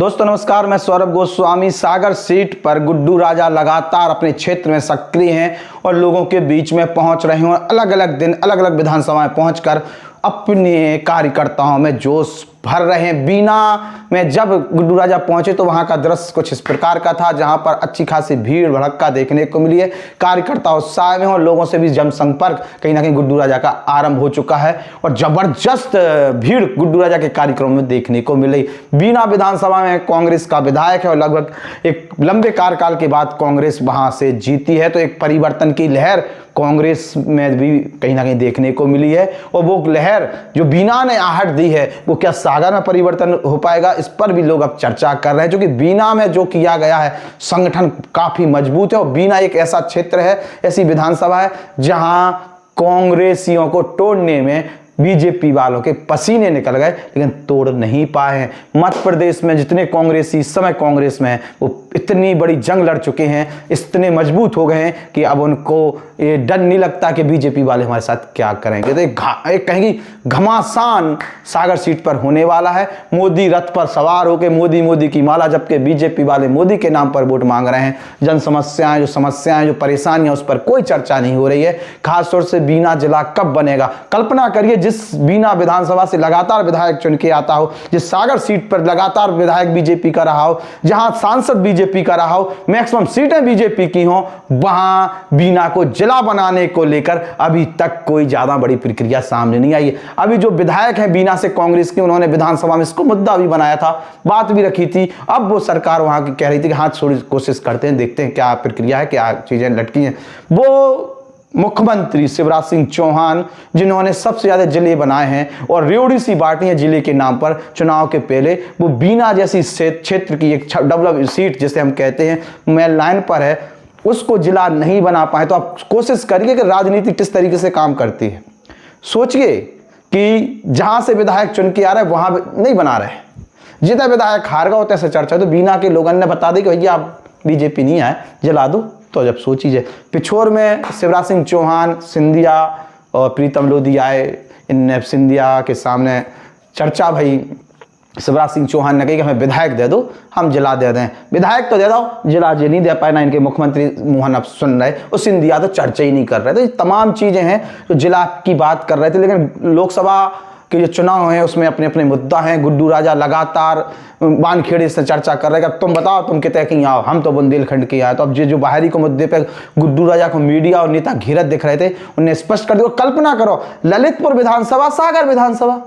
दोस्तों नमस्कार, मैं सौरभ गोस्वामी। सागर सीट पर गुड्डू राजा लगातार अपने क्षेत्र में सक्रिय हैं और लोगों के बीच में पहुंच रहे हैं और अलग अलग दिन अलग अलग विधानसभा में पहुंचकर अपने कार्यकर्ताओं में जोश भर रहे हैं। बीना में जब गुड्डू राजा पहुंचे तो वहां का दृश्य कुछ इस प्रकार का था, जहां पर अच्छी खासी भीड़ भड़क्का देखने को मिली है। कार्यकर्ता उत्साह में और लोगों से भी जनसंपर्क कहीं ना कहीं गुड्डू राजा का आरंभ हो चुका है और जबरदस्त भीड़ गुड्डू राजा के कार्यक्रम में देखने को मिली। बीना विधानसभा में कांग्रेस का विधायक है और लगभग एक लंबे कार्यकाल के बाद कांग्रेस वहां से जीती है, तो एक परिवर्तन की लहर कांग्रेस में भी कहीं ना कहीं देखने को मिली है। और वो लहर जो बीना ने आहट दी है वो क्या सागर में परिवर्तन हो पाएगा, इस पर भी लोग अब चर्चा कर रहे हैं। क्योंकि बीना में जो किया गया है संगठन काफी मजबूत है और बीना एक ऐसा क्षेत्र है, ऐसी विधानसभा है जहां कांग्रेसियों को तोड़ने में बीजेपी वालों के पसीने निकल गए लेकिन तोड़ नहीं पाए हैं। मध्य प्रदेश में जितने कांग्रेसी इस समय कांग्रेस में हैं वो इतनी बड़ी जंग लड़ चुके हैं, इतने मजबूत हो गए हैं कि अब उनको ये डर नहीं लगता कि बीजेपी वाले हमारे साथ क्या करेंगे। तो एक कहेंगी घमासान सागर सीट पर होने वाला है। मोदी रथ पर सवार होकर मोदी मोदी की माला जबकि बीजेपी वाले मोदी के नाम पर वोट मांग रहे हैं। जन समस्याएं जो परेशानियां उस पर कोई चर्चा नहीं हो रही है। खासतौर से बीना जिला कब बनेगा, कल्पना करिए जिस बीना विधानसभा से लगातार विधायक चुन के आता हो, जिस सागर सीट पर लगातार विधायक बीजेपी का रहा हो, जहां सांसद बीजेपी का रहा हो, मैक्सिमम सीटें बीजेपी की हो, वहां बीना को जिला बनाने को लेकर अभी तक कोई ज्यादा बड़ी प्रक्रिया सामने नहीं आई है। अभी जो विधायक हैं बीना से कांग्रेस के, उन्होंने विधानसभा में इसको मुद्दा भी बनाया था, बात भी रखी थी। अब वो सरकार वहां की कह रही थी कि हाँ थोड़ी कोशिश करते हैं, देखते हैं क्या प्रक्रिया है, क्या चीजें लटकी हैं। वो मुख्यमंत्री शिवराज सिंह चौहान जिन्होंने सबसे ज्यादा जिले बनाए हैं और रेवड़ी सी बांटी है जिले के नाम पर चुनाव के पहले, वो बीना जैसी क्षेत्र की एक डेवलप सीट जिसे हम कहते हैं मेन लाइन पर है, उसको जिला नहीं बना पाए। तो आप कोशिश करिए कि राजनीति किस तरीके से काम करती है। सोचिए कि जहां से विधायक चुन के आ रहे हैं वहां नहीं बना रहे, जितना विधायक हार गया होता है चर्चा। तो बीना के लोगों ने बता दी कि भैया आप बीजेपी नहीं आए, जिला दो। तो जब सोचिए पिछोर में शिवराज सिंह चौहान, सिंधिया और प्रीतम लोधी आए, इन सिंधिया के सामने चर्चा भई। शिवराज सिंह चौहान ने कही कि हमें विधायक दे दो, हम जिला दे दें। विधायक तो दे दो, जिला जी नहीं दे पाए, ना इनके मुख्यमंत्री मोहन अब सुन रहे, और सिंधिया तो चर्चा ही नहीं कर रहे। तो ये तमाम चीजें हैं जो जिला की बात कर रहे थे। लेकिन लोकसभा के जो चुनाव हैं उसमें अपने अपने मुद्दा हैं। गुड्डू राजा लगातार बानखेड़े से चर्चा कर रहे हैं कि तुम बताओ तुम कितने की आओ, हम तो बुंदेलखंड के आए। तो अब जो बाहरी को मुद्दे पे गुड्डू राजा को मीडिया और नेता घेरत दिख रहे थे, उन्हें स्पष्ट कर दिया। कल्पना करो ललितपुर विधानसभा, सागर विधानसभा,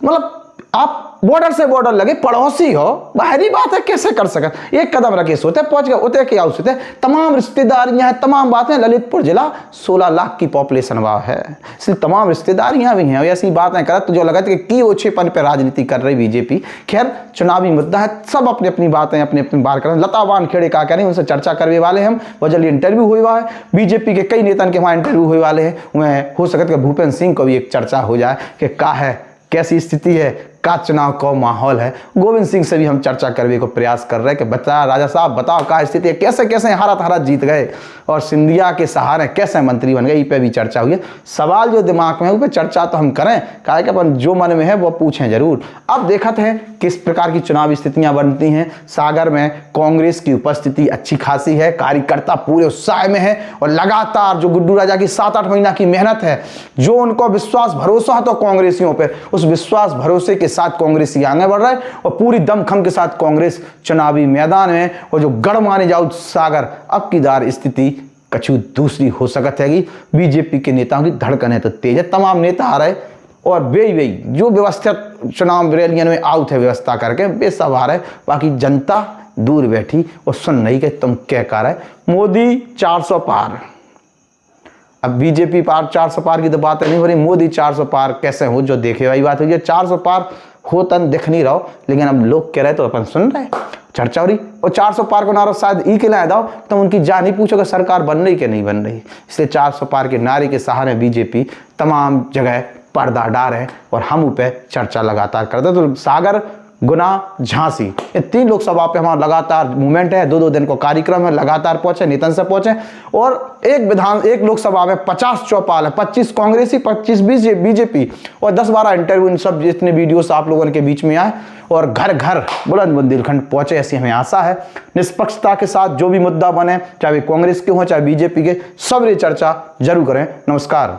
मतलब आप बॉर्डर से बॉर्डर लगे, पड़ोसी हो, बाहरी बात है, कैसे कर सके। एक कदम रखे सोते पहुंच गए, उतरे के आओ सोते, तमाम रिश्तेदारियां हैं, तमाम बातें। ललितपुर जिला 16 लाख की पॉपुलेशन वाला है, इसलिए तमाम रिश्तेदारियां भी हैं। ऐसी बातें करत तो जो लगा कि की ओछेपन पर राजनीति कर रही बीजेपी। खैर चुनावी मुद्दा है, सब अपनी अपनी बातें अपनी अपनी बात कर रहे हैं। लता वानखेड़े क्या कह रहे हैं, उनसे चर्चा करने वाले हम। वो जल्दी इंटरव्यू हुआ है, बीजेपी के कई नेताओं के वहां इंटरव्यू हुए वाले हैं। उन्हें हो सकता है भूपेंद्र सिंह को भी एक चर्चा हो जाए कि क्या है, कैसी स्थिति है, का चुनाव का माहौल है। गोविंद सिंह से भी हम चर्चा करने को प्रयास कर रहे हैं कि बता राजा साहब बताओ क्या स्थिति है, कैसे कैसे हारत जीत गए और सिंधिया के सहारे कैसे मंत्री बन गए, इस पे भी चर्चा हुई है। सवाल जो दिमाग में है उस पर चर्चा तो हम करें, क्या कि अपन जो मन में है वो पूछें जरूर। अब देखते हैं किस प्रकार की चुनावी स्थितियां बनती हैं। सागर में कांग्रेस की उपस्थिति अच्छी खासी है, कार्यकर्ता पूरे उत्साह में है और लगातार जो गुड्डू राजा की 7-8 महीना की मेहनत है, जो उनको विश्वास भरोसा है तो कांग्रेसियों पर, उस विश्वास भरोसे के साथ कांग्रेसी आगे बढ़ रहा है और पूरी दमखम के साथ कांग्रेस चुनावी मैदान में। और जो गढ़ माने जाओ सागर, अब की दार स्थिति कछु दूसरी हो सकती है। बीजेपी के नेताओं की धड़कन तो तेज है, तमाम नेता आ रहे और वे जो व्यवस्थित चुनाव रैलियों में आउट है व्यवस्था करके वे सब आ रहे, बाकी जनता दूर बैठी और सुन नहीं कि तुम क्या कर रहे। मोदी 400 पार, अब बीजेपी पार 400 पार की तो बात नहीं हो रही, मोदी 400 पार कैसे हो, जो देखे वाली बात हुई है। 400 पार हो तन दिख नहीं रहो, लेकिन अब लोग कह रहे तो अपन सुन रहे, चर्चा हो रही। और 400 पार को नारा शायद ई के लाए दाओ तो उनकी जान ही पूछो कि सरकार बन रही कि नहीं बन रही। इसलिए 400 पार के नारे के सहारे बीजेपी तमाम जगह पर्दा डाल है और हम उस पर चर्चा लगातार करते। तो सागर गुना, झांसी, ये 3 लोकसभा पे हमारा लगातार मूवमेंट है। 2-2 दिन को कार्यक्रम है, लगातार पहुंचे, नितन से पहुंचे। और एक लोकसभा में 50 चौपाल है, 25 कांग्रेसी, 25 बीजेपी और 10-12 इंटरव्यू, इन सब जितने वीडियोस आप लोगों के बीच में आए और घर घर बुलंद बुंदेलखंड पहुंचे, ऐसी हमें आशा है। निष्पक्षता के साथ जो भी मुद्दा बने, चाहे कांग्रेस के हो चाहे बीजेपी के, सब चर्चा जरूर करें। नमस्कार।